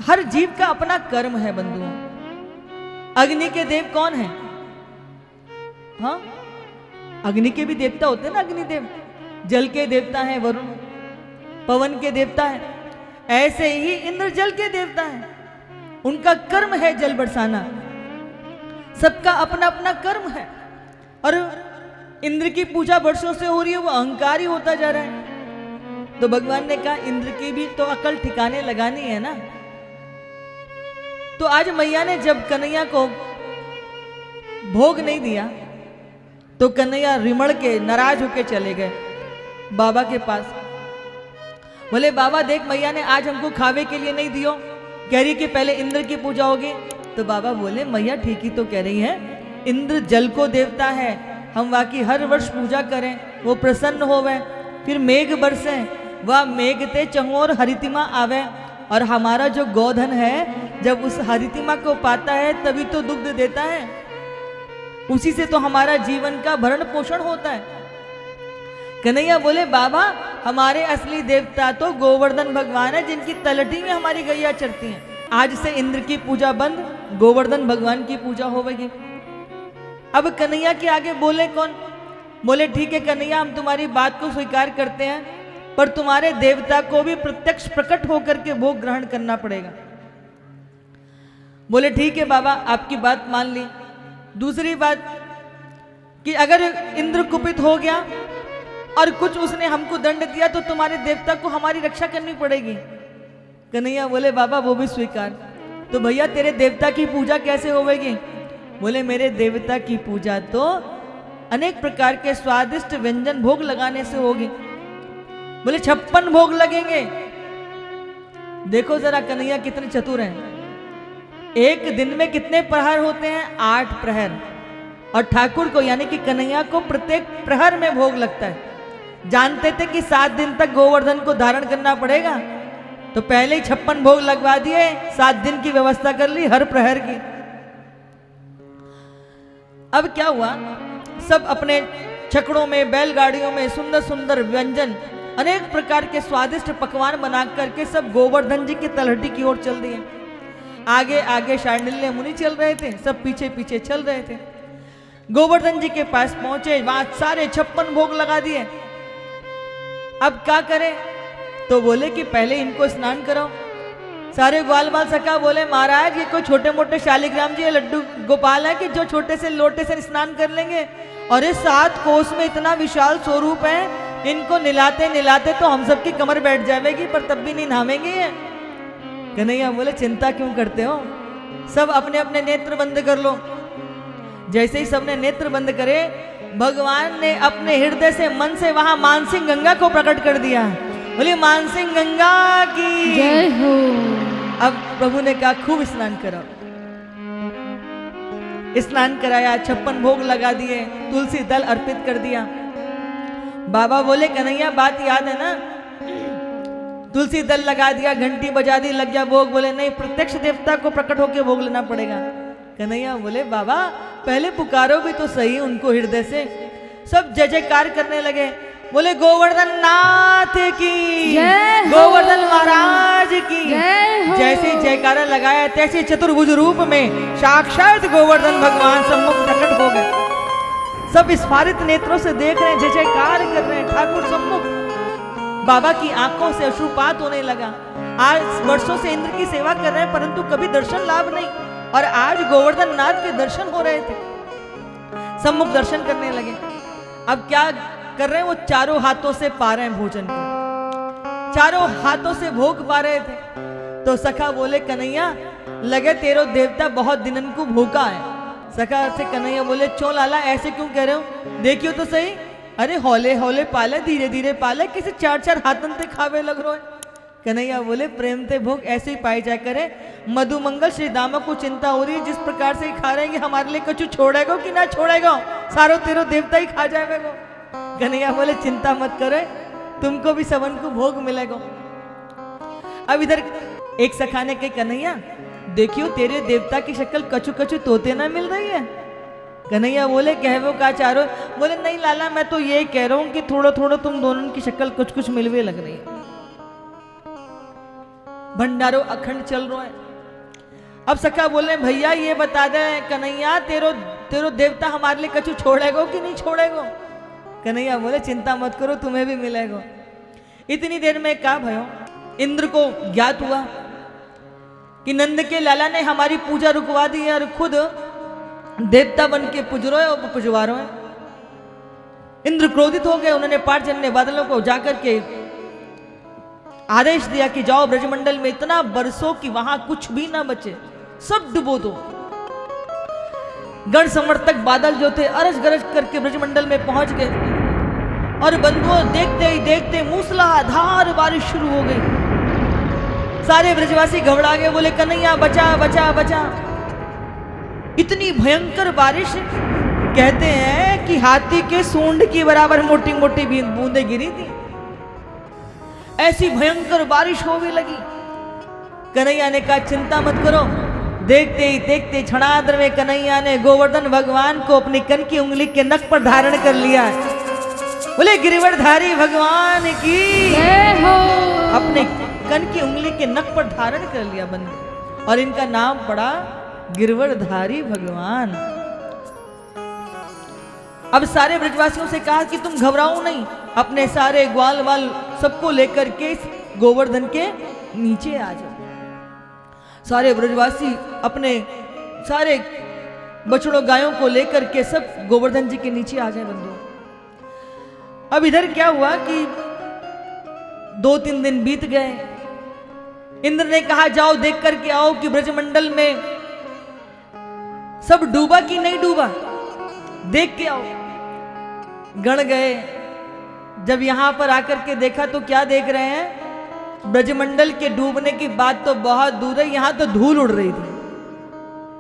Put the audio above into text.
हर जीव का अपना कर्म है बंधुओं। अग्नि के देव कौन है? हाँ, अग्नि के भी देवता होते हैं ना, अग्निदेव। जल के देवता है वरुण, पवन के देवता है। ऐसे ही इंद्र जल के देवता है, उनका कर्म है जल बरसाना। सबका अपना अपना कर्म है। और इंद्र की पूजा वर्षों से हो रही है, वो अहंकारी होता जा रहा है। तो भगवान ने कहा इंद्र की भी तो अकल ठिकाने लगानी है ना। तो आज मैया ने जब कन्हैया को भोग नहीं दिया तो कन्हैया रिमड़ के नाराज होके चले गए बाबा के पास। बोले बाबा देख, मैया ने आज हमको खावे के लिए नहीं दियो, कह रही कि पहले इंद्र की पूजा होगी। तो बाबा बोले मैया ठीक ही तो कह रही है, इंद्र जल को देवता है, हम वाकी हर वर्ष पूजा करें, वो प्रसन्न होवे, फिर मेघ बरसे, वह मेघ ते चंगोर हरितिमा आवे। और हमारा जो गोधन है जब उस हरितिमा को पाता है तभी तो दुग्ध देता है, उसी से तो हमारा जीवन का भरण पोषण होता है। कन्हैया बोले बाबा हमारे असली देवता तो गोवर्धन भगवान है, जिनकी तलटी में हमारी गैया चरती हैं। आज से इंद्र की पूजा बंद, गोवर्धन भगवान की पूजा होगी। अब कन्हैया के आगे बोले कौन? बोले ठीक है कन्हैया, हम तुम्हारी बात को स्वीकार करते हैं, पर तुम्हारे देवता को भी प्रत्यक्ष प्रकट होकर के भोग ग्रहण करना पड़ेगा। बोले ठीक है बाबा, आपकी बात मान ली। दूसरी बात कि अगर इंद्र कुपित हो गया और कुछ उसने हमको दंड दिया तो तुम्हारे देवता को हमारी रक्षा करनी पड़ेगी। कन्हैया बोले बाबा वो भी स्वीकार। तो भैया तेरे देवता की पूजा कैसे होगी? बोले मेरे देवता की पूजा तो अनेक प्रकार के स्वादिष्ट व्यंजन भोग लगाने से होगी। बोले 56 भोग लगेंगे। देखो जरा कन्हैया कितने चतुर हैं। एक दिन में कितने प्रहर होते हैं? 8 प्रहर। और ठाकुर को यानी कि कन्हैया को प्रत्येक प्रहर में भोग लगता है। जानते थे कि 7 दिन तक गोवर्धन को धारण करना पड़ेगा, तो पहले ही 56 भोग लगवा दिए, 7 दिन की व्यवस्था कर ली हर प्रहर की। अब क्या हुआ, सब अपने छकड़ों में, बैलगाड़ियों में सुंदर सुंदर व्यंजन, अनेक प्रकार के स्वादिष्ट पकवान बना करके सब गोवर्धन जी की तलहटी की ओर चल दिए। आगे आगे शांडिल्य मुनि चल रहे थे, सब पीछे पीछे चल रहे थे। गोवर्धन जी के पास पहुंचे, वहां सारे 56 भोग लगा दिए। अब क्या करें? तो बोले कि पहले इनको स्नान कराओ। सारे ग्वाल बाल सखा बोले महाराज ये कोई छोटे मोटे शालिग्राम जी लड्डू गोपाल है कि जो छोटे से लोटे से स्नान कर लेंगे? और इस 7 कोस में इतना विशाल स्वरूप है, इनको निलाते निलाते तो हम सबकी कमर बैठ जाएगी, पर तब भी नहीं नहावेंगे। कन्हैया बोले चिंता क्यों करते हो, सब अपने अपने नेत्र बंद कर लो। जैसे ही सबने नेत्र बंद करे, भगवान ने अपने हृदय से मन से वहां मानसिंह गंगा को प्रकट कर दिया। बोले मानसिंह गंगा की जय हो। अब प्रभु ने कहा खूब स्नान करो। स्नान कराया, 56 भोग लगा दिए, तुलसी दल अर्पित कर दिया। बाबा बोले कन्हैया बात याद है ना? तुलसी दल लगा दिया, घंटी बजा दी, लग गया भोग। बोले नहीं, प्रत्यक्ष देवता को प्रकट होकर भोग लेना पड़ेगा। कन्हैया बोले बाबा पहले पुकारो भी तो सही उनको हृदय से। सब जय जयकार करने लगे। बोले गोवर्धन नाथ की जय हो। गोवर्धन महाराज की जय हो। जैसे जयकारा लगाया तैसे चतुर्भुज रूप में साक्षात गोवर्धन भगवान सम्मुख प्रकट हो गए। सब स्फारित नेत्रों से देख रहे हैं, जय जयकार कर रहे हैं ठाकुर सम्मुख। बाबा की आंखों से अश्रुपात होने लगा। आज वर्षों से इंद्र की सेवा कर रहे हैं परंतु कभी दर्शन लाभ नहीं, और आज गोवर्धन नाथ के दर्शन हो रहे थे। सम्मुख दर्शन करने लगे। अब क्या कर रहे हैं? वो चारों हाथों से पा रहे हैं भोजन को, चारों हाथों से भोग पा रहे थे। तो सखा बोले कन्हैया लगे तेरो देवता बहुत दिनन को भूखा है। सखा से कन्हैया बोले चो लाला ऐसे क्यों कह रहे हो, देखियो तो सही, अरे हौले हौले पाले, धीरे धीरे पाले, किसी 4-4 हाथन ते खावे लग रहा है। कन्हैया बोले प्रेम ते भोग ऐसे ही पाए जा करे। मधुमंगल श्री दामा को चिंता हो रही है, जिस प्रकार से खा रहे हैं हमारे लिए कुछ छोड़ेगा कि ना छोड़ेगा, सारो तेरो देवता ही खा जाएगा। कन्हैया बोले चिंता मत करे, तुमको भी सबन को भोग मिलेगा। अब इधर एक सखा ने कहा कन्हैया देखियो तेरे देवता की शक्ल कछु कछु तोते ना मिल रही है। कन्हैया बोले कहवो का चारो? बोले नहीं लाला मैं तो ये कह रहा हूं कि थोड़ा थोड़ा तुम दोनों की शक्ल कुछ कुछ मिलवे लग रही है। भंडारो अखंड चल रहा है। अब सखा बोले भैया ये बता दे कन्हैया तेरो तेरो देवता हमारे लिए कछु छोड़ेगो कि नहीं छोड़ेगो। कन्हैया बोले चिंता मत करो तुम्हें भी मिलेगा। इतनी देर में क्या भयो, इंद्र को ज्ञात हुआ कि नंद के लाला ने हमारी पूजा रुकवा दी है और खुद देवता बन के पुज रहे और पुजवा रहे हैं। इंद्र क्रोधित हो गए, उन्होंने पाठजन्य बादलों को जाकर के आदेश दिया कि जाओ ब्रजमंडल में इतना बरसो कि वहां कुछ भी ना बचे, सब डुबो दो। गण समर्थक बादल जो थे अरज गरज करके ब्रजमंडल में पहुंच गए और बंधुओं देखते ही देखते मूसलाधार बारिश शुरू हो गई। सारे ब्रजवासी घबरा गए, बोले कन्हैया बचा बचा बचा। इतनी भयंकर बारिश, कहते हैं कि हाथी के सूंड की बराबर मोटी मोटी बूंदें गिरी थी। ऐसी भयंकर बारिश होने लगी। कन्हैया ने कहा चिंता मत करो। देखते ही देखते क्षणार्ध में कन्हैया ने गोवर्धन भगवान को अपनी कन की उंगली के नख पर धारण कर लिया। बोले गिरिवरधारी भगवान की जय हो। अपने कन की उंगली के नख पर धारण कर लिया बंदे, और इनका नाम पड़ा गिरिवरधारी भगवान। अब सारे ब्रजवासियों से कहा कि तुम घबराओ नहीं, अपने सारे ग्वाल वाल सबको लेकर के गोवर्धन के नीचे आ जाओ। सारे ब्रजवासी अपने सारे बछड़ों गायों को लेकर के सब गोवर्धन जी के नीचे आ गए बंधुओं। अब इधर क्या हुआ कि 2-3 दिन बीत गए। इंद्र ने कहा जाओ देख करके आओ कि ब्रजमंडल में सब डूबा कि नहीं डूबा, देख के आओ। गण गए, जब यहां पर आकर के देखा तो क्या देख रहे हैं, ब्रजमंडल के डूबने की बात तो बहुत दूर है, यहां तो धूल उड़ रही थी।